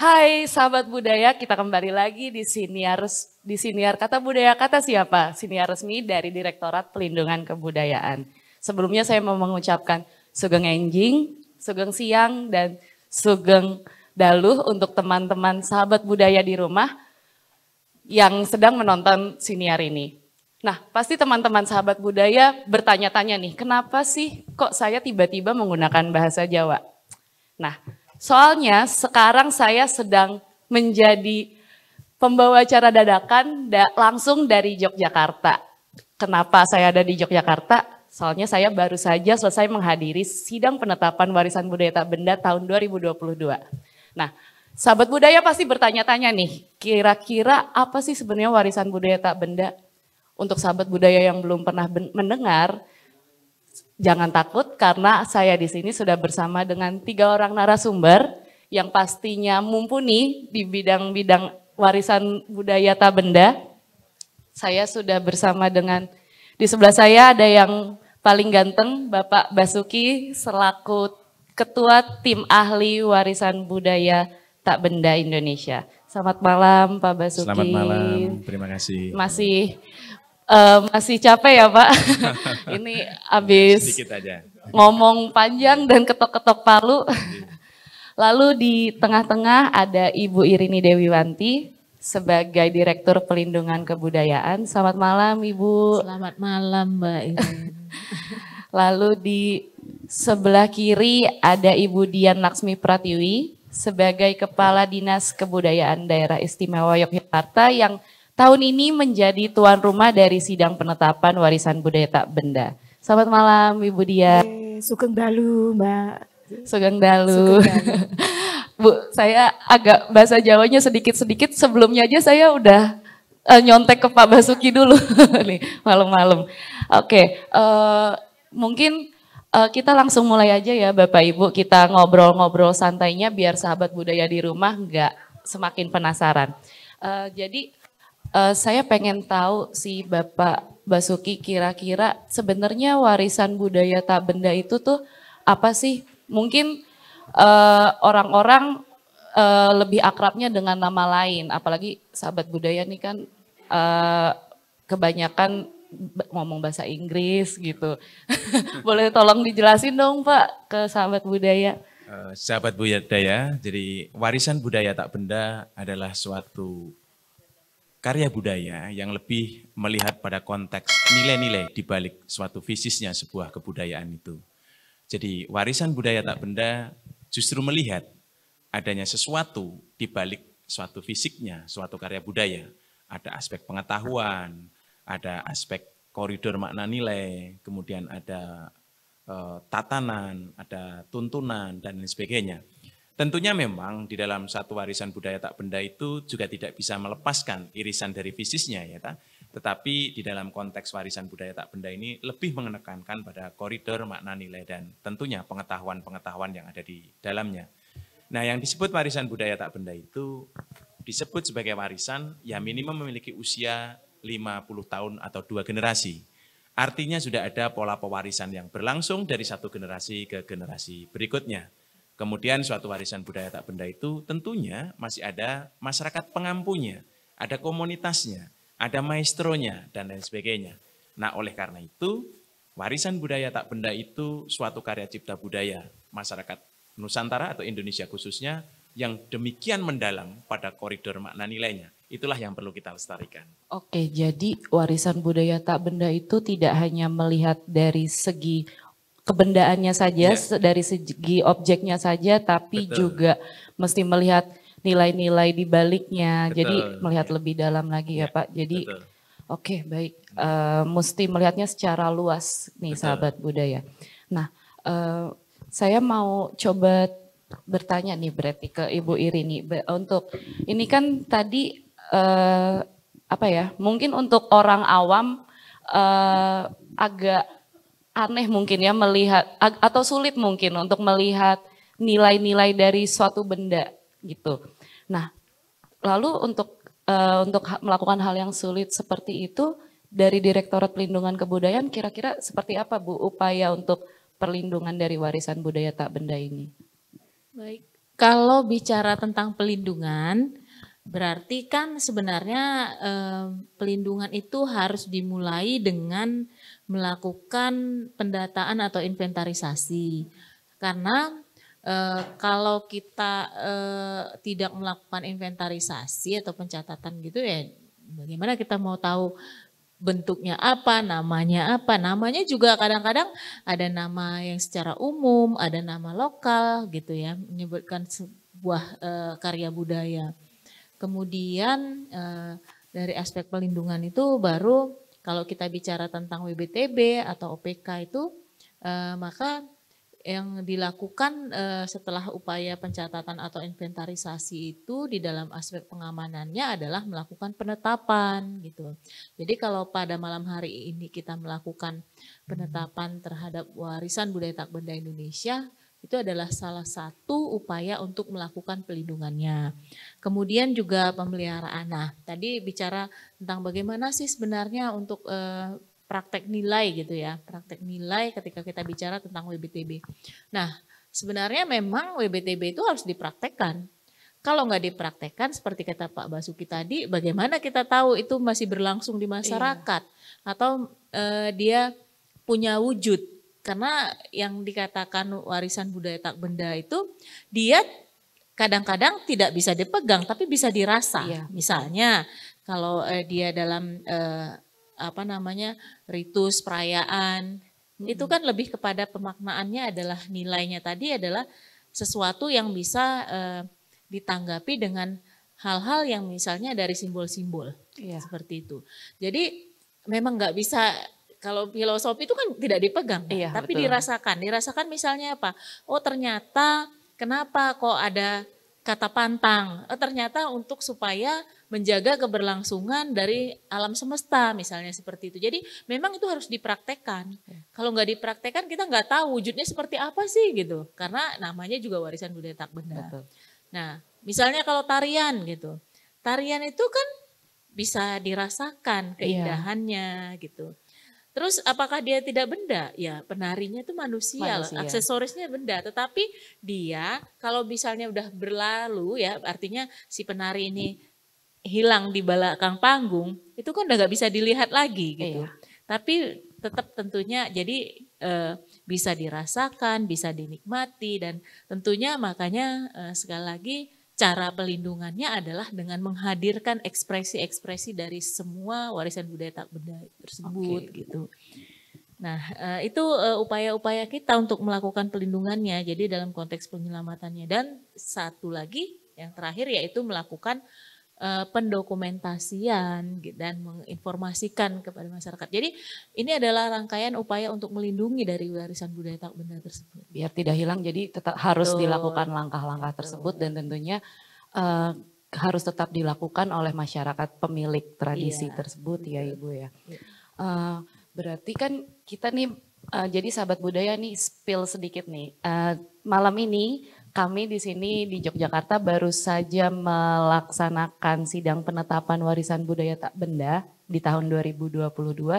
Hai sahabat budaya, kita kembali lagi di Siniar Kata Budaya. Kata siapa? Siniar resmi dari Direktorat Pelindungan Kebudayaan. Sebelumnya saya mau mengucapkan Sugeng Enjing, Sugeng Siang, dan Sugeng Daluh untuk teman-teman sahabat budaya di rumah yang sedang menonton Siniar ini. Nah, pasti teman-teman sahabat budaya bertanya-tanya nih, kenapa sih kok saya tiba-tiba menggunakan bahasa Jawa? Nah, soalnya sekarang saya sedang menjadi pembawa acara dadakan langsung dari Yogyakarta. Kenapa saya ada di Yogyakarta? Soalnya saya baru saja selesai menghadiri sidang penetapan warisan budaya tak benda tahun 2022. Nah, sahabat budaya pasti bertanya-tanya nih, kira-kira apa sih sebenarnya warisan budaya tak benda? Untuk sahabat budaya yang belum pernah mendengar, jangan takut karena saya di sini sudah bersama dengan 3 orang narasumber yang pastinya mumpuni di bidang-bidang warisan budaya tak benda. Saya sudah bersama dengan, di sebelah saya ada yang paling ganteng, Bapak Basuki selaku Ketua Tim Ahli Warisan Budaya Tak Benda Indonesia. Selamat malam Pak Basuki. Selamat malam, terima kasih. Masih capek ya Pak, ini habis ngomong panjang dan ketok-ketok palu. Lalu di tengah-tengah ada Ibu Irini Dewiwanti sebagai Direktur Pelindungan Kebudayaan. Selamat malam Ibu. Selamat malam Mbak Irin. Lalu di sebelah kiri ada Ibu Dian Laksmi Pratiwi sebagai Kepala Dinas Kebudayaan Daerah Istimewa Yogyakarta yang tahun ini menjadi tuan rumah dari sidang penetapan warisan budaya tak benda. Selamat malam Ibu Dian. Sugeng Dalu Mbak. Sugeng Dalu. Bu, saya agak bahasa Jawanya sedikit-sedikit, sebelumnya aja saya udah nyontek ke Pak Basuki dulu nih malam-malam. Oke, mungkin kita langsung mulai aja ya Bapak Ibu, kita ngobrol-ngobrol santainya biar sahabat budaya di rumah nggak semakin penasaran. Jadi saya pengen tahu si Bapak Basuki kira-kira sebenarnya warisan budaya tak benda itu tuh apa sih? Mungkin orang-orang lebih akrabnya dengan nama lain, apalagi sahabat budaya nih kan kebanyakan ngomong bahasa Inggris gitu. Boleh tolong dijelasin dong Pak ke sahabat budaya. Sahabat budaya, jadi warisan budaya tak benda adalah suatu karya budaya yang lebih melihat pada konteks nilai-nilai di balik suatu fisisnya sebuah kebudayaan itu. Jadi warisan budaya tak benda justru melihat adanya sesuatu di balik suatu fisiknya, suatu karya budaya. Ada aspek pengetahuan, ada aspek koridor makna nilai, kemudian ada tatanan, ada tuntunan, dan lain sebagainya. Tentunya memang di dalam satu warisan budaya tak benda itu juga tidak bisa melepaskan irisan dari fisisnya ya, tetapi di dalam konteks warisan budaya tak benda ini lebih menekankan pada koridor makna nilai dan tentunya pengetahuan-pengetahuan yang ada di dalamnya. Nah, yang disebut warisan budaya tak benda itu disebut sebagai warisan yang minimum memiliki usia 50 tahun atau 2 generasi. Artinya sudah ada pola pewarisan yang berlangsung dari satu generasi ke generasi berikutnya. Kemudian suatu warisan budaya tak benda itu tentunya masih ada masyarakat pengampunya, ada komunitasnya, ada maestronya, dan lain sebagainya. Nah, oleh karena itu, warisan budaya tak benda itu suatu karya cipta budaya masyarakat Nusantara atau Indonesia khususnya yang demikian mendalam pada koridor makna nilainya. Itulah yang perlu kita lestarikan. Oke, jadi warisan budaya tak benda itu tidak hanya melihat dari segi kebendaannya saja, dari segi objeknya saja, tapi juga mesti melihat nilai-nilai di baliknya. Jadi melihat lebih dalam lagi ya Pak. Jadi oke, baik, mesti melihatnya secara luas nih sahabat budaya. Nah, saya mau coba bertanya nih berarti ke Ibu Irini. Untuk ini kan tadi apa ya? Mungkin untuk orang awam agak aneh mungkin ya melihat atau sulit mungkin untuk melihat nilai-nilai dari suatu benda gitu. Nah, lalu untuk melakukan hal yang sulit seperti itu dari Direktorat Pelindungan Kebudayaan kira-kira seperti apa Bu upaya untuk perlindungan dari warisan budaya tak benda ini? Baik, Kalau bicara tentang pelindungan, berarti kan sebenarnya pelindungan itu harus dimulai dengan melakukan pendataan atau inventarisasi. Karena kalau kita tidak melakukan inventarisasi atau pencatatan gitu ya, bagaimana kita mau tahu bentuknya apa, namanya apa. Namanya juga kadang-kadang ada nama yang secara umum, ada nama lokal gitu ya, menyebutkan sebuah karya budaya. Kemudian dari aspek pelindungan itu baru kalau kita bicara tentang WBTB atau OPK itu maka yang dilakukan setelah upaya pencatatan atau inventarisasi itu di dalam aspek pengamanannya adalah melakukan penetapan gitu. Jadi kalau pada malam hari ini kita melakukan penetapan terhadap warisan budaya tak benda Indonesia, itu adalah salah satu upaya untuk melakukan pelindungannya. Kemudian juga pemeliharaan. Nah, tadi bicara tentang bagaimana sih sebenarnya untuk praktek nilai gitu ya, praktek nilai ketika kita bicara tentang WBTB. Nah, sebenarnya memang WBTB itu harus dipraktekkan. Kalau nggak dipraktekkan seperti kata Pak Basuki tadi, bagaimana kita tahu itu masih berlangsung di masyarakat atau dia punya wujud? Karena yang dikatakan warisan budaya tak benda itu dia kadang-kadang tidak bisa dipegang tapi bisa dirasa. Misalnya kalau dia dalam ritus perayaan itu kan lebih kepada pemaknaannya adalah nilainya tadi adalah sesuatu yang bisa ditanggapi dengan hal-hal yang misalnya dari simbol-simbol seperti itu. Jadi memang nggak bisa, kalau filosofi itu kan tidak dipegang, tapi betul. Dirasakan misalnya apa? Oh ternyata kenapa kok ada kata pantang? Oh ternyata untuk supaya menjaga keberlangsungan dari alam semesta misalnya seperti itu. Jadi memang itu harus dipraktekkan. Kalau nggak dipraktekkan kita nggak tahu wujudnya seperti apa sih gitu. Karena namanya juga warisan budaya tak benda. Betul. Nah misalnya kalau tarian gitu. Tarian itu kan bisa dirasakan keindahannya gitu. Terus apakah dia tidak benda? Ya penarinya itu manusia. Aksesorisnya benda. Tetapi dia kalau misalnya udah berlalu ya artinya si penari ini hilang di belakang panggung, itu kan udah gak bisa dilihat lagi gitu. Tapi tetap tentunya jadi bisa dirasakan, bisa dinikmati dan tentunya makanya sekali lagi cara pelindungannya adalah dengan menghadirkan ekspresi-ekspresi dari semua warisan budaya tak benda tersebut gitu. Nah itu upaya-upaya kita untuk melakukan pelindungannya jadi dalam konteks penyelamatannya dan satu lagi yang terakhir yaitu melakukan pendokumentasian dan menginformasikan kepada masyarakat. Jadi ini adalah rangkaian upaya untuk melindungi dari warisan budaya tak benda tersebut. Biar tidak hilang jadi tetap harus dilakukan langkah-langkah tersebut dan tentunya harus tetap dilakukan oleh masyarakat pemilik tradisi tersebut ya Ibu ya. Berarti kan kita nih jadi sahabat budaya nih spill sedikit nih. Malam ini kami di sini di Yogyakarta baru saja melaksanakan sidang penetapan warisan budaya tak benda di tahun 2022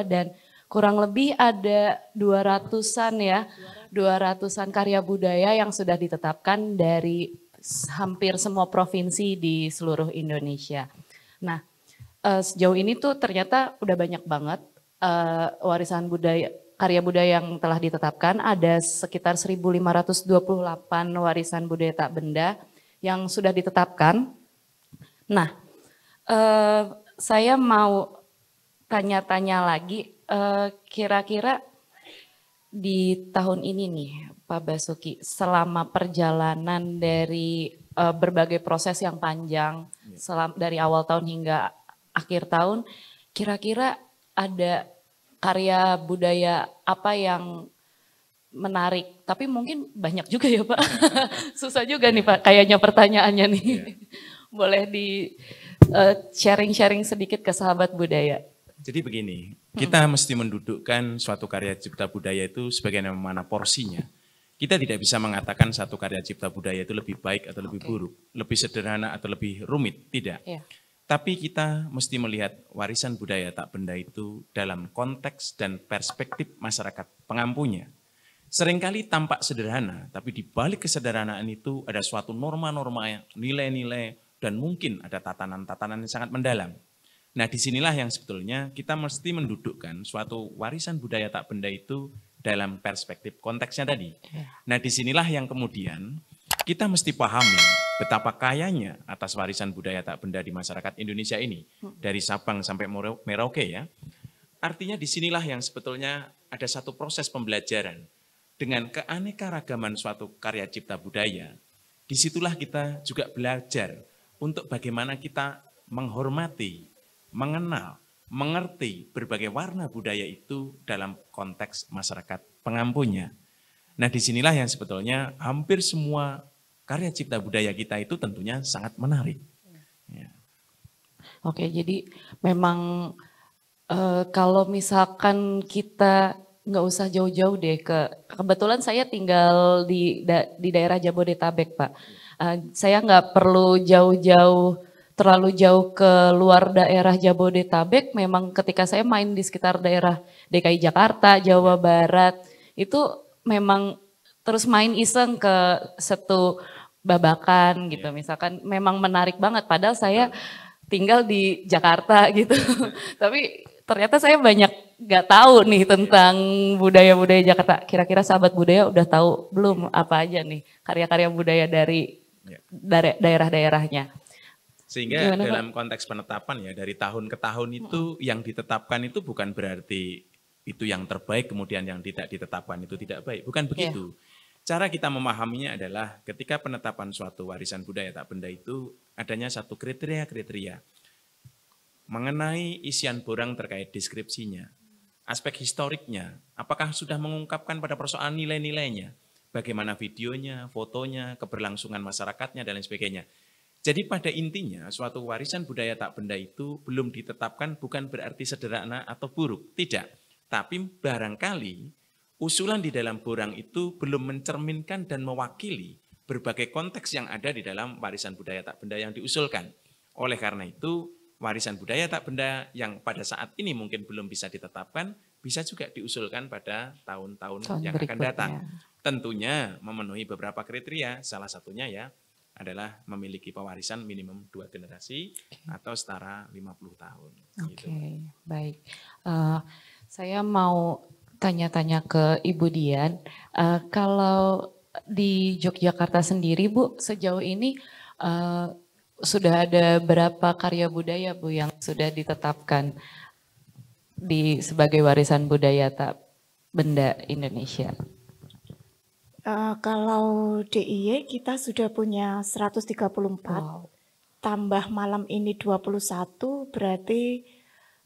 dan kurang lebih ada 200-an ya, 200-an karya budaya yang sudah ditetapkan dari hampir semua provinsi di seluruh Indonesia. Nah, sejauh ini tuh ternyata udah banyak banget warisan budaya karya budaya yang telah ditetapkan, ada sekitar 1.528 warisan budaya tak benda yang sudah ditetapkan. Nah, saya mau tanya-tanya lagi, kira-kira di tahun ini nih Pak Basuki, selama perjalanan dari berbagai proses yang panjang, dari awal tahun hingga akhir tahun, kira-kira ada karya budaya apa yang menarik, tapi mungkin banyak juga ya Pak. Susah juga nih Pak, kayaknya pertanyaannya nih. Boleh di sharing-sharing sedikit ke sahabat budaya. Jadi begini, kita mesti mendudukkan suatu karya cipta budaya itu sebagaimana porsinya. Kita tidak bisa mengatakan satu karya cipta budaya itu lebih baik atau lebih buruk, lebih sederhana atau lebih rumit, tidak. Tapi kita mesti melihat warisan budaya tak benda itu dalam konteks dan perspektif masyarakat pengampunya. seringkali tampak sederhana, tapi di balik kesederhanaan itu ada suatu norma-norma, nilai-nilai, dan mungkin ada tatanan-tatanan yang sangat mendalam. Nah, disinilah yang sebetulnya kita mesti mendudukkan suatu warisan budaya tak benda itu dalam perspektif konteksnya tadi. Nah, disinilah yang kemudian kita mesti pahami betapa kayanya atas warisan budaya tak benda di masyarakat Indonesia ini, dari Sabang sampai Merauke ya. Artinya disinilah yang sebetulnya ada satu proses pembelajaran. Dengan keanekaragaman suatu karya cipta budaya, disitulah kita juga belajar untuk bagaimana kita menghormati, mengenal, mengerti berbagai warna budaya itu dalam konteks masyarakat pengampunya. Nah, disinilah yang sebetulnya hampir semua karya cipta budaya kita itu tentunya sangat menarik. Ya. Oke, jadi memang kalau misalkan kita nggak usah jauh-jauh deh kebetulan saya tinggal di daerah Jabodetabek, Pak. Saya nggak perlu terlalu jauh ke luar daerah Jabodetabek. Memang ketika saya main di sekitar daerah DKI Jakarta, Jawa Barat, itu memang terus main iseng ke Setu Babakan gitu. Misalkan memang menarik banget. Padahal saya tinggal di Jakarta gitu. Tapi ternyata saya banyak gak tahu nih tentang budaya-budaya Jakarta. Kira-kira sahabat budaya udah tahu belum apa aja nih karya-karya budaya dari daerah-daerahnya. Sehingga gimana, dalam konteks penetapan ya dari tahun ke tahun itu yang ditetapkan itu bukan berarti itu yang terbaik kemudian yang tidak ditetapkan itu tidak baik. Bukan begitu. Cara kita memahaminya adalah ketika penetapan suatu warisan budaya tak benda itu adanya satu kriteria-kriteria mengenai isian borang terkait deskripsinya, aspek historiknya, apakah sudah mengungkapkan pada persoalan nilai-nilainya, bagaimana videonya, fotonya, keberlangsungan masyarakatnya, dan lain sebagainya. Jadi pada intinya suatu warisan budaya tak benda itu belum ditetapkan bukan berarti sederhana atau buruk, tidak. Tapi barangkali usulan di dalam borang itu belum mencerminkan dan mewakili berbagai konteks yang ada di dalam warisan budaya tak benda yang diusulkan. Oleh karena itu, warisan budaya tak benda yang pada saat ini mungkin belum bisa ditetapkan, bisa juga diusulkan pada tahun-tahun yang akan datang. Tentunya memenuhi beberapa kriteria, salah satunya ya adalah memiliki pewarisan minimum 2 generasi atau setara 50 tahun. Oke, baik. Saya mau tanya-tanya ke Ibu Dian, kalau di Yogyakarta sendiri Bu, sejauh ini sudah ada berapa karya budaya Bu yang sudah ditetapkan sebagai warisan budaya tak benda Indonesia? Kalau DIY kita sudah punya 134, tambah malam ini 21, berarti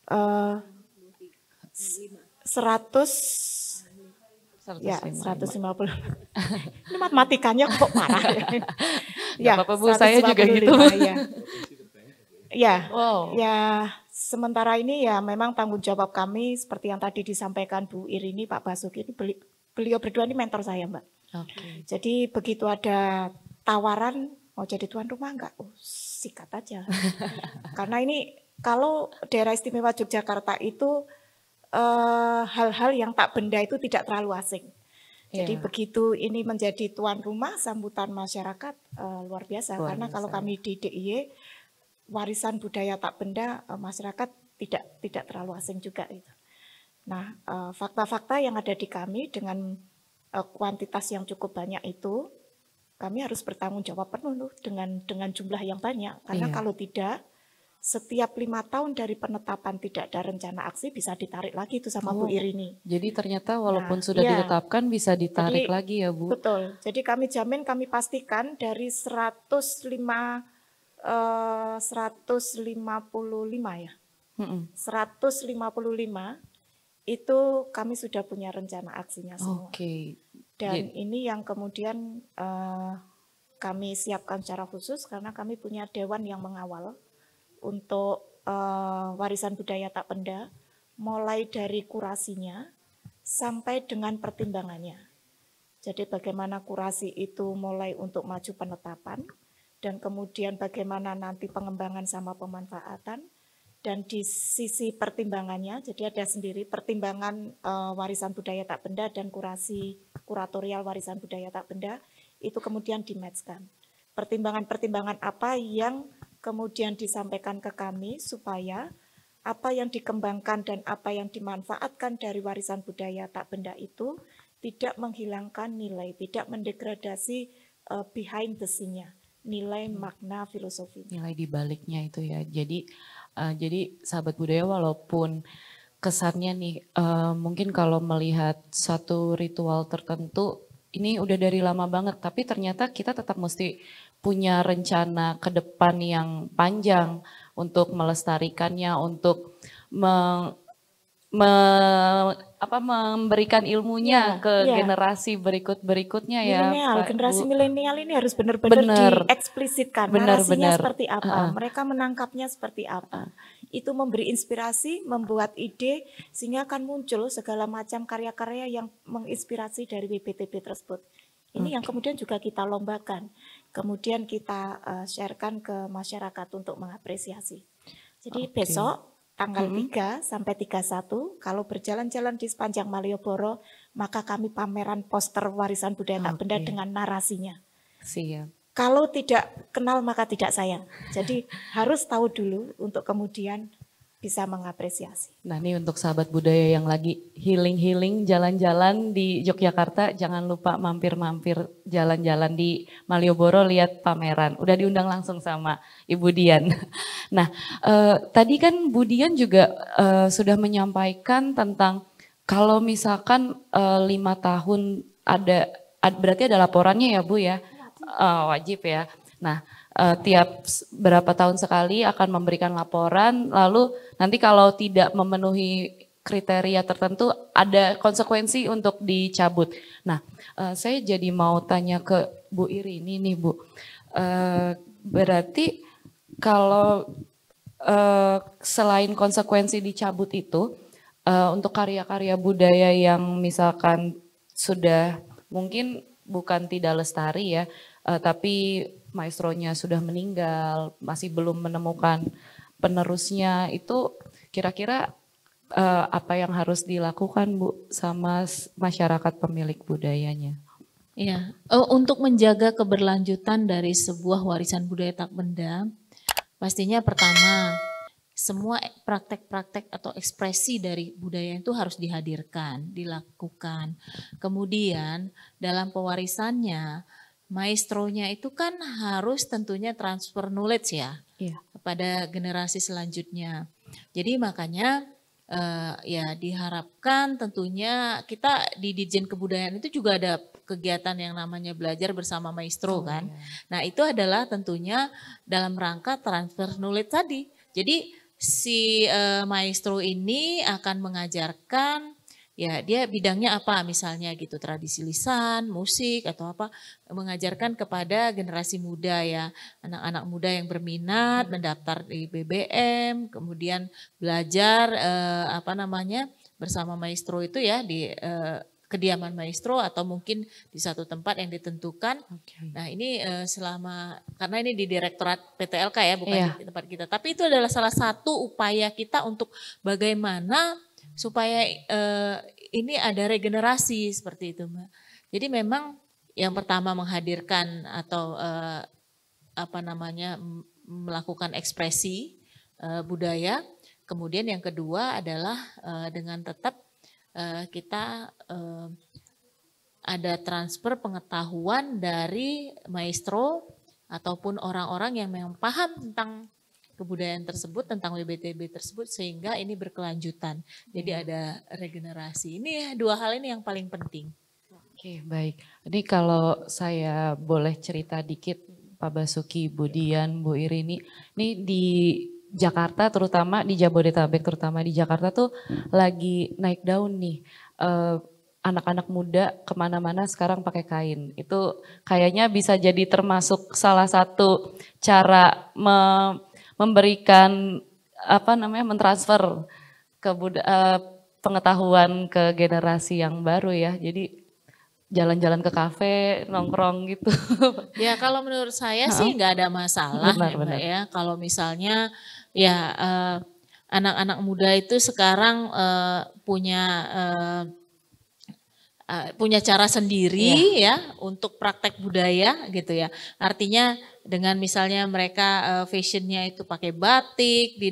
150. Ini matematikanya kok parah ya. Bapak Bu, saya juga gitu. Ya, sementara ini ya memang tanggung jawab kami seperti yang tadi disampaikan Bu Irini, Pak Basuki, beliau berdua ini mentor saya, Mbak. Jadi begitu ada tawaran mau jadi tuan rumah enggak? Sikat aja. Karena ini kalau daerah istimewa Yogyakarta itu hal-hal yang tak benda itu tidak terlalu asing. Jadi begitu ini menjadi tuan rumah, sambutan masyarakat luar biasa. Karena kalau kami di DIY, warisan budaya tak benda, masyarakat tidak terlalu asing juga. Gitu. Nah, fakta-fakta yang ada di kami dengan kuantitas yang cukup banyak itu, kami harus bertanggung jawab penuh dengan jumlah yang banyak. Karena kalau tidak, setiap 5 tahun dari penetapan tidak ada rencana aksi bisa ditarik lagi itu sama Bu Irini. Jadi ternyata walaupun sudah ditetapkan bisa ditarik lagi ya Bu? Betul, jadi kami jamin, kami pastikan dari 155 ya. 155 itu kami sudah punya rencana aksinya semua. Dan ini yang kemudian kami siapkan secara khusus karena kami punya dewan yang mengawal untuk warisan budaya tak benda, mulai dari kurasinya sampai dengan pertimbangannya. Jadi bagaimana kurasi itu mulai untuk maju penetapan, dan kemudian bagaimana nanti pengembangan sama pemanfaatan, Dan di sisi pertimbangannya, jadi ada sendiri pertimbangan warisan budaya tak benda dan kuratorial warisan budaya tak benda, itu kemudian di-match-kan. Pertimbangan-pertimbangan apa yang kemudian disampaikan ke kami supaya apa yang dikembangkan dan apa yang dimanfaatkan dari warisan budaya tak benda itu tidak menghilangkan nilai, tidak mendegradasi behind the scene-nya, nilai makna filosofi. Nilai di baliknya itu ya. Jadi sahabat budaya walaupun kesannya nih mungkin kalau melihat satu ritual tertentu ini udah dari lama banget, tapi ternyata kita tetap mesti punya rencana ke depan yang panjang untuk melestarikannya, untuk memberikan ilmunya ke generasi berikutnya ya. Generasi milenial ini harus benar-benar dieksplisitkan narasinya seperti apa, mereka menangkapnya seperti apa. Itu memberi inspirasi, membuat ide sehingga akan muncul segala macam karya-karya yang menginspirasi dari WBTB tersebut. Ini yang kemudian juga kita lombakan, kemudian kita sharekan ke masyarakat untuk mengapresiasi. Jadi besok tanggal 3 sampai 31, kalau berjalan-jalan di sepanjang Malioboro, maka kami pameran poster warisan budaya tak benda dengan narasinya. Siap. Kalau tidak kenal maka tidak sayang. Jadi harus tahu dulu untuk kemudian bisa mengapresiasi. Nah ini untuk sahabat budaya yang lagi healing-healing jalan-jalan di Yogyakarta, jangan lupa mampir-mampir jalan-jalan di Malioboro lihat pameran. Udah diundang langsung sama Ibu Dian. Nah tadi kan Bu Dian juga sudah menyampaikan tentang kalau misalkan 5 tahun berarti ada laporannya ya Bu ya, wajib ya. Nah tiap berapa tahun sekali akan memberikan laporan, lalu nanti kalau tidak memenuhi kriteria tertentu ada konsekuensi untuk dicabut. Nah saya jadi mau tanya ke Bu Irini nih Bu, berarti kalau selain konsekuensi dicabut itu, untuk karya-karya budaya yang misalkan sudah mungkin bukan tidak lestari ya, tapi maestronya sudah meninggal, masih belum menemukan penerusnya, itu kira-kira apa yang harus dilakukan Bu sama masyarakat pemilik budayanya? Iya, untuk menjaga keberlanjutan dari sebuah warisan budaya tak benda, pastinya pertama semua praktek-praktek atau ekspresi dari budaya itu harus dihadirkan, dilakukan. Kemudian dalam pewarisannya, maestronya itu kan harus tentunya transfer knowledge ya, kepada generasi selanjutnya. Jadi makanya ya diharapkan tentunya kita di Ditjen Kebudayaan itu juga ada kegiatan yang namanya belajar bersama maestro kan. Nah itu adalah tentunya dalam rangka transfer knowledge tadi. Jadi si maestro ini akan mengajarkan, ya dia bidangnya apa misalnya gitu, tradisi lisan, musik atau apa, mengajarkan kepada generasi muda ya, anak-anak muda yang berminat mendaftar di BBM, kemudian belajar bersama maestro itu ya di kediaman maestro atau mungkin di satu tempat yang ditentukan. Nah ini karena ini di Direktorat PTLK ya, bukan di tempat kita, tapi itu adalah salah satu upaya kita untuk bagaimana supaya ini ada regenerasi seperti itu Mbak. Jadi memang yang pertama menghadirkan atau melakukan ekspresi budaya, kemudian yang kedua adalah dengan tetap kita ada transfer pengetahuan dari maestro ataupun orang-orang yang memang paham tentang kebudayaan tersebut, tentang WBTB tersebut, sehingga ini berkelanjutan. Jadi ada regenerasi. Ini dua hal ini yang paling penting. Oke, baik. Ini kalau saya boleh cerita dikit, Pak Basuki, Bu Dian, Bu Irini, ini di Jakarta terutama, di Jabodetabek terutama di Jakarta tuh lagi naik daun nih. Anak-anak muda kemana-mana sekarang pakai kain. Itu kayaknya bisa jadi termasuk salah satu cara memberikan mentransfer ke pengetahuan ke generasi yang baru ya. Jadi jalan-jalan ke kafe, nongkrong gitu. Ya kalau menurut saya sih nggak ada masalah benar, ya Mbak ya. Kalau misalnya ya anak-anak muda itu sekarang punya cara sendiri ya untuk praktek budaya gitu ya. Artinya dengan misalnya mereka fashionnya itu pakai batik di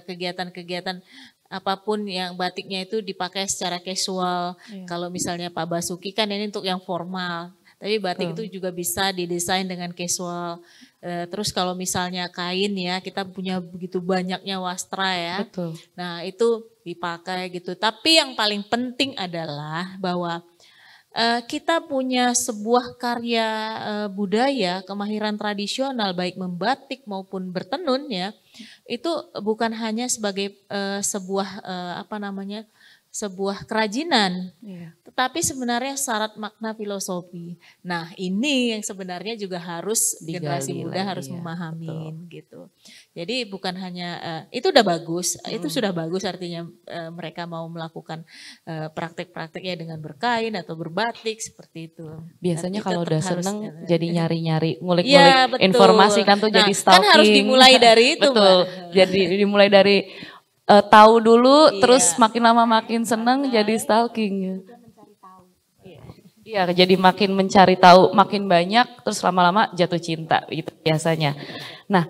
kegiatan-kegiatan apapun yang batiknya itu dipakai secara casual. Kalau misalnya Pak Basuki kan ini untuk yang formal. Tapi batik itu juga bisa didesain dengan casual. Terus kalau misalnya kain ya, kita punya begitu banyaknya wastra ya. Betul. Nah itu dipakai gitu. Tapi yang paling penting adalah bahwa kita punya sebuah karya budaya, kemahiran tradisional baik membatik maupun bertenun ya. Itu bukan hanya sebagai sebuah sebuah kerajinan, tetapi sebenarnya syarat makna filosofi. Nah ini yang sebenarnya juga harus generasi muda harus memahamin gitu. Jadi bukan hanya itu udah bagus, itu sudah bagus artinya mereka mau melakukan praktek-prakteknya dengan berkain atau berbatik seperti itu. Biasanya tapi kalau udah seneng jadi nyari-nyari, ngulik-ngulik ya, informasi kan tuh jadi stalking. Kan harus dimulai dari itu. Betul, jadi dimulai dari tahu dulu, terus makin lama makin seneng jadi stalking. Iya, jadi makin mencari tahu, makin banyak, terus lama-lama jatuh cinta itu biasanya. Nah,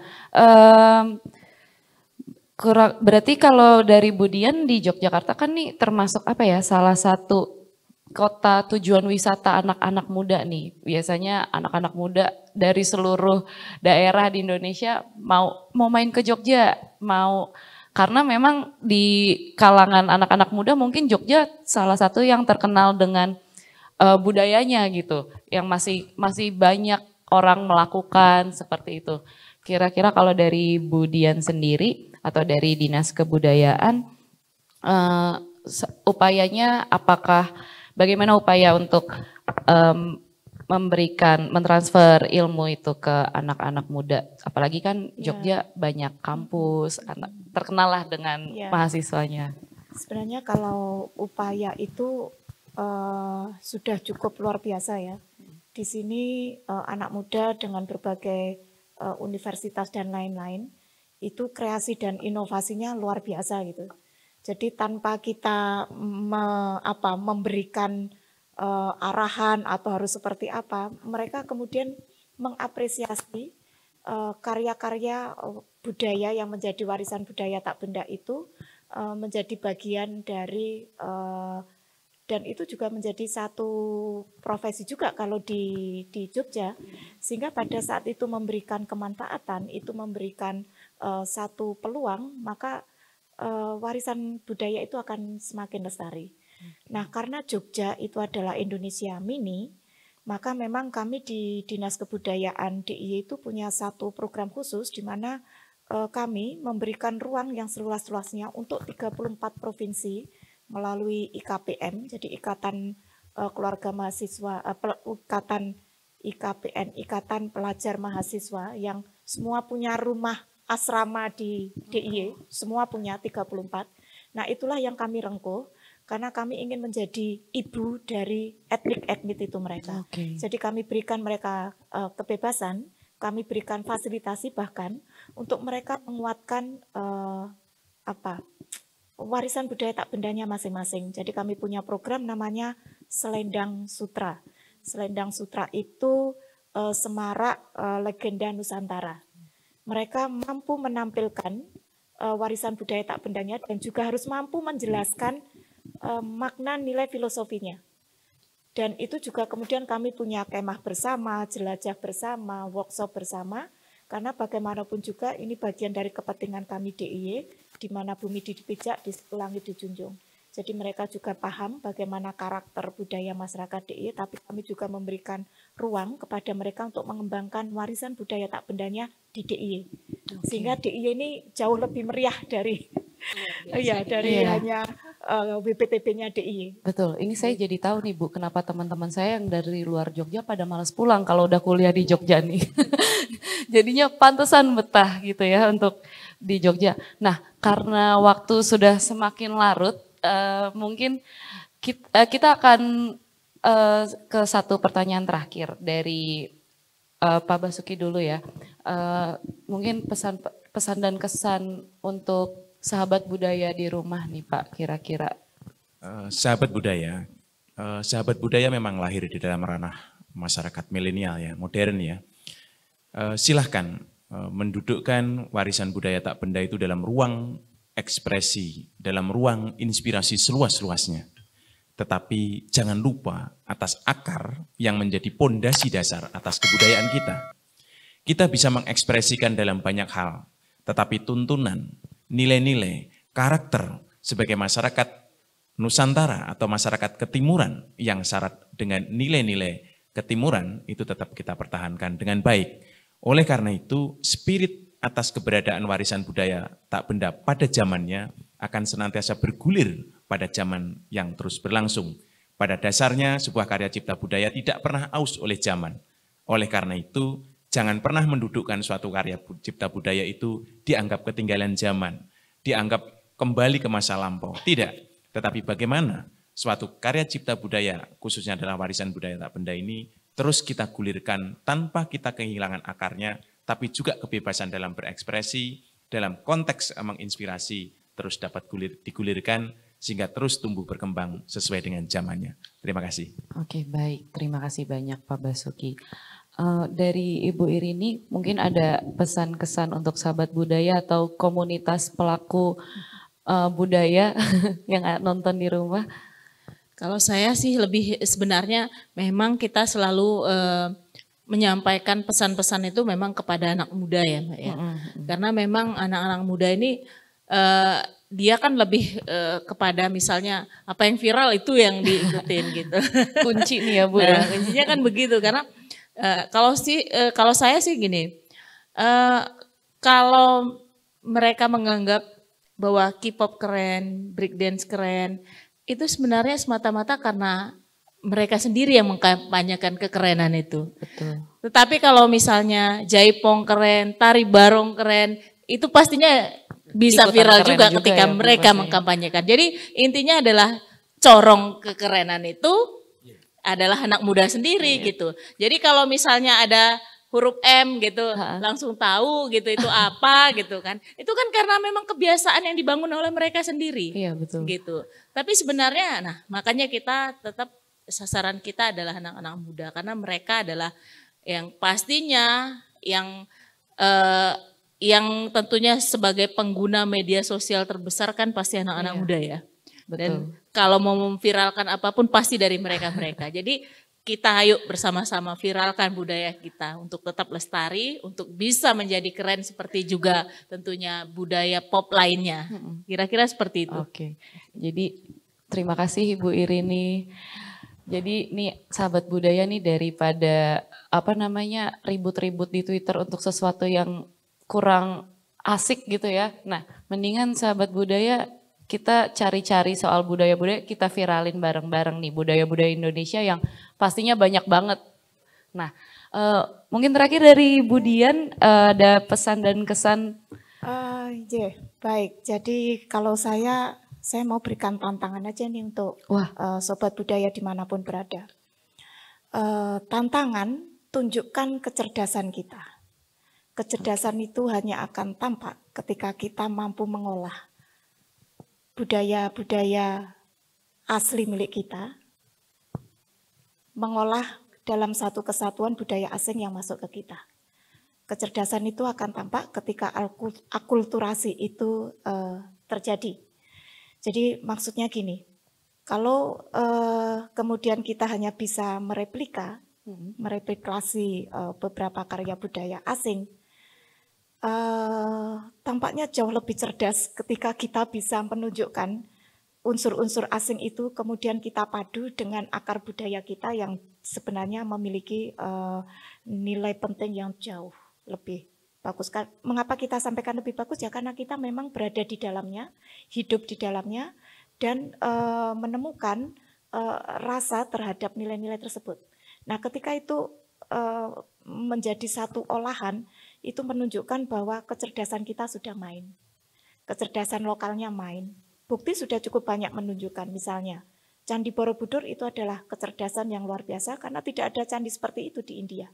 berarti kalau dari Budian di Yogyakarta kan nih termasuk apa ya, salah satu kota tujuan wisata anak-anak muda nih. Biasanya anak-anak muda dari seluruh daerah di Indonesia mau main ke Jogja, karena memang di kalangan anak-anak muda mungkin Jogja salah satu yang terkenal dengan budayanya gitu, yang masih banyak orang melakukan seperti itu. Kira-kira kalau dari Budian sendiri atau dari Dinas Kebudayaan, upayanya bagaimana upaya untuk mentransfer ilmu itu ke anak-anak muda, apalagi kan Jogja banyak kampus, terkenal lah dengan mahasiswanya. Sebenarnya kalau upaya itu sudah cukup luar biasa ya. Di sini anak muda dengan berbagai universitas dan lain-lain itu kreasi dan inovasinya luar biasa gitu. Jadi tanpa kita memberikan arahan atau harus seperti apa, mereka kemudian mengapresiasi karya-karya budaya yang menjadi warisan budaya tak benda itu menjadi bagian dari dan itu juga menjadi satu profesi juga kalau di Jogja, sehingga pada saat itu memberikan kemanfaatan, itu memberikan satu peluang, maka warisan budaya itu akan semakin lestari. Nah, karena Jogja itu adalah Indonesia mini, maka memang kami di Dinas Kebudayaan DIY itu punya satu program khusus di mana kami memberikan ruang yang seluas-luasnya untuk 34 provinsi melalui IKPM, jadi Ikatan Keluarga Mahasiswa, Ikatan IKPN, Ikatan Pelajar Mahasiswa yang semua punya rumah asrama di DIY, semua punya 34. Nah, itulah yang kami rengkuh. Karena kami ingin menjadi ibu dari etnik-etnik itu mereka. Jadi kami berikan mereka kebebasan, kami berikan fasilitasi bahkan untuk mereka menguatkan warisan budaya tak bendanya masing-masing. Jadi kami punya program namanya Selendang Sutra. Selendang Sutra itu semarak legenda Nusantara. Mereka mampu menampilkan warisan budaya tak bendanya dan juga harus mampu menjelaskan makna nilai filosofinya. Dan itu juga kemudian kami punya kemah bersama, jelajah bersama, workshop bersama, karena bagaimanapun juga ini bagian dari kepentingan kami DIY, di mana bumi dipijak, di langit dijunjung. Jadi mereka juga paham bagaimana karakter budaya masyarakat DIY, tapi kami juga memberikan ruang kepada mereka untuk mengembangkan warisan budaya tak bendanya di DIY. Sehingga DIY ini jauh lebih meriah dari hanya WPTP-nya DIY. Betul, ini saya jadi tahu nih Bu, kenapa teman-teman saya yang dari luar Jogja pada malas pulang kalau udah kuliah di Jogja nih. Jadinya pantesan betah gitu ya untuk di Jogja. Nah, karena waktu sudah semakin larut, mungkin kita akan ke satu pertanyaan terakhir dari Pak Basuki dulu ya. Mungkin pesan dan kesan untuk sahabat budaya di rumah nih Pak kira-kira? Sahabat budaya memang lahir di dalam ranah masyarakat milenial ya, modern ya. Silahkan mendudukkan warisan budaya tak benda itu dalam ruang ekspresi, dalam ruang inspirasi seluas-luasnya. Tetapi jangan lupa atas akar yang menjadi pondasi dasar atas kebudayaan kita. Kita bisa mengekspresikan dalam banyak hal, tetapi tuntunan, nilai-nilai, karakter sebagai masyarakat Nusantara atau masyarakat ketimuran yang syarat dengan nilai-nilai ketimuran itu tetap kita pertahankan dengan baik. Oleh karena itu, spirit atas keberadaan warisan budaya tak benda pada zamannya akan senantiasa bergulir pada zaman yang terus berlangsung. Pada dasarnya, sebuah karya cipta budaya tidak pernah aus oleh zaman. Oleh karena itu, jangan pernah mendudukkan suatu karya cipta budaya itu dianggap ketinggalan zaman, dianggap kembali ke masa lampau. Tidak, tetapi bagaimana suatu karya cipta budaya, khususnya adalah warisan budaya tak benda ini, terus kita gulirkan tanpa kita kehilangan akarnya, tapi juga kebebasan dalam berekspresi, dalam konteks menginspirasi, terus dapat digulirkan, sehingga terus tumbuh berkembang sesuai dengan zamannya. Terima kasih. Oke, baik. Terima kasih banyak Pak Basuki. Dari Ibu Irini, mungkin ada pesan-kesan untuk sahabat budaya atau komunitas pelaku budaya yang nonton di rumah? Kalau saya sih lebih sebenarnya memang kita selalu menyampaikan pesan-pesan itu memang kepada anak muda ya Mbak ya. Karena memang anak-anak muda ini dia kan lebih kepada misalnya apa yang viral itu yang diikutin gitu. Kunci nih ya Bu. Nah, kuncinya kan begitu karena kalau saya sih gini, kalau mereka menganggap bahwa K-pop keren, breakdance keren, itu sebenarnya semata-mata karena mereka sendiri yang mengkampanyekan kekerenan itu. Betul. Tetapi kalau misalnya jaipong keren, tari barong keren, itu pastinya bisa Ikutan viral keren juga juga ketika ya, Bu, mereka pastinya. mengkampanyekan. Jadi intinya adalah corong kekerenan itu adalah anak muda sendiri gitu. Jadi kalau misalnya ada huruf M gitu, langsung tahu gitu itu apa gitu kan. Itu kan karena memang kebiasaan yang dibangun oleh mereka sendiri. Iya, betul. Gitu. Tapi sebenarnya nah makanya kita tetap sasaran kita adalah anak-anak muda karena mereka adalah yang pastinya yang tentunya sebagai pengguna media sosial terbesar kan pasti anak-anak muda ya. Betul. Dan kalau mau memviralkan apapun pasti dari mereka-mereka. Jadi kita ayo bersama-sama viralkan budaya kita untuk tetap lestari, untuk bisa menjadi keren seperti juga tentunya budaya pop lainnya. Kira-kira seperti itu. Oke. Jadi terima kasih Ibu Irini. Jadi nih sahabat budaya nih daripada ribut-ribut di Twitter untuk sesuatu yang kurang asik gitu ya. Nah, mendingan sahabat budaya kita cari-cari soal budaya-budaya, kita viralin bareng-bareng nih budaya-budaya Indonesia yang pastinya banyak banget. Nah, mungkin terakhir dari Bu Dian ada pesan dan kesan. Baik. Jadi kalau saya mau berikan tantangan aja nih untuk sobat budaya dimanapun berada. Tantangan, tunjukkan kecerdasan kita. Kecerdasan itu hanya akan tampak ketika kita mampu mengolah budaya-budaya asli milik kita, mengolah dalam satu kesatuan budaya asing yang masuk ke kita. Kecerdasan itu akan tampak ketika akulturasi itu terjadi. Jadi maksudnya gini, kalau kemudian kita hanya bisa mereplikasi beberapa karya budaya asing, tampaknya jauh lebih cerdas ketika kita bisa menunjukkan unsur-unsur asing itu kemudian kita padu dengan akar budaya kita yang sebenarnya memiliki nilai penting yang jauh lebih bagus. Mengapa kita sampaikan lebih bagus? Ya karena kita memang berada di dalamnya, hidup di dalamnya, dan menemukan rasa terhadap nilai-nilai tersebut. Nah, ketika itu menjadi satu olahan, itu menunjukkan bahwa kecerdasan kita sudah main. Kecerdasan lokalnya main. Bukti sudah cukup banyak menunjukkan, misalnya Candi Borobudur itu adalah kecerdasan yang luar biasa karena tidak ada candi seperti itu di India.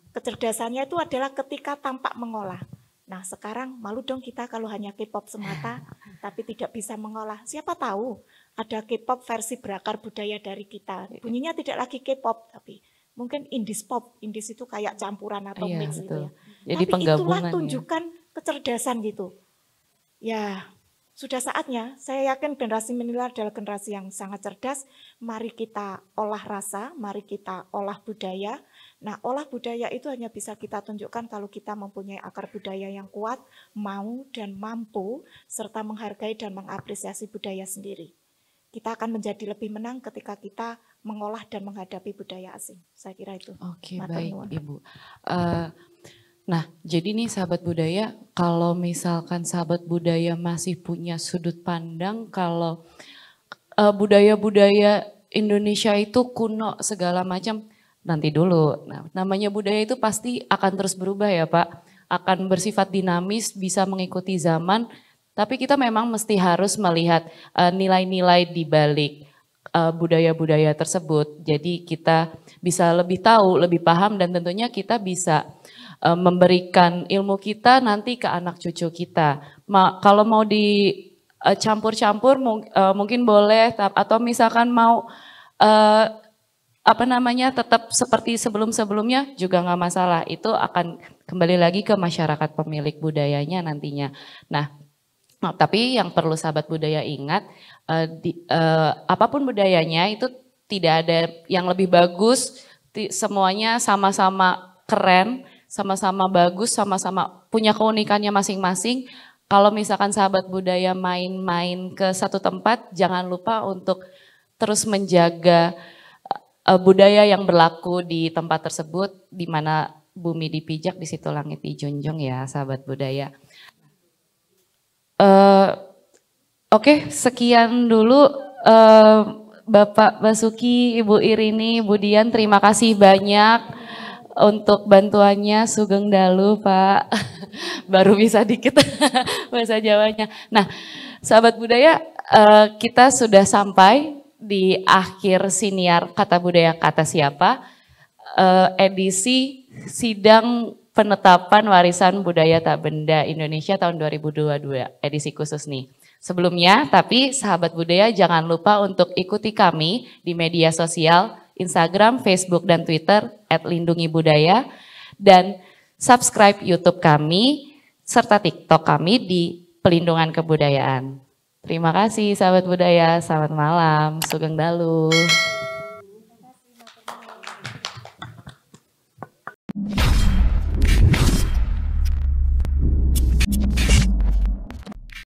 Kecerdasannya itu adalah ketika tampak mengolah. Nah sekarang malu dong kita kalau hanya K-pop semata, tapi tidak bisa mengolah. Siapa tahu ada K-pop versi berakar budaya dari kita. Bunyinya tidak lagi K-pop, tapi mungkin Indies pop. Indies itu kayak campuran atau Iya, mix gitu betul. ya. Jadi Tapi itulah penggabungan ya. tunjukkan kecerdasan gitu. Ya, sudah saatnya. Saya yakin generasi milenial adalah generasi yang sangat cerdas. Mari kita olah rasa, mari kita olah budaya. Nah, olah budaya itu hanya bisa kita tunjukkan kalau kita mempunyai akar budaya yang kuat, mau dan mampu, serta menghargai dan mengapresiasi budaya sendiri. Kita akan menjadi lebih menang ketika kita mengolah dan menghadapi budaya asing. Saya kira itu. Oke, Matur baik nuwun. Ibu. Nah, jadi nih sahabat budaya, kalau misalkan sahabat budaya masih punya sudut pandang kalau budaya-budaya Indonesia itu kuno segala macam, nanti dulu. Nah, namanya budaya itu pasti akan terus berubah ya Pak, akan bersifat dinamis, bisa mengikuti zaman, tapi kita memang mesti harus melihat nilai-nilai di balik budaya-budaya tersebut. Jadi kita bisa lebih tahu, lebih paham, dan tentunya kita bisa memberikan ilmu kita nanti ke anak cucu kita. Kalau mau dicampur-campur mungkin boleh, atau misalkan mau tetap seperti sebelum-sebelumnya juga nggak masalah. Itu akan kembali lagi ke masyarakat pemilik budayanya nantinya. Nah, tapi yang perlu sahabat budaya ingat, apapun budayanya itu tidak ada yang lebih bagus, semuanya sama-sama keren, sama-sama bagus, sama-sama punya keunikannya masing-masing. Kalau misalkan sahabat budaya main-main ke satu tempat, jangan lupa untuk terus menjaga budaya yang berlaku di tempat tersebut, di mana bumi dipijak, di situ langit dijunjung ya sahabat budaya. Oke, sekian dulu Bapak Basuki, Ibu Irini, Ibu Dian, terima kasih banyak untuk bantuannya. Sugeng Dalu Pak, baru bisa dikit bahasa Jawanya. Nah, sahabat budaya, kita sudah sampai di akhir siniar Kata Budaya Kata Siapa, edisi sidang penetapan warisan budaya tak benda Indonesia tahun 2022, edisi khusus nih. Sebelumnya, tapi sahabat budaya jangan lupa untuk ikuti kami di media sosial, Instagram, Facebook, dan Twitter @lindungibudaya, dan subscribe YouTube kami serta TikTok kami di Pelindungan Kebudayaan. Terima kasih sahabat budaya, selamat malam, Sugeng Dalu.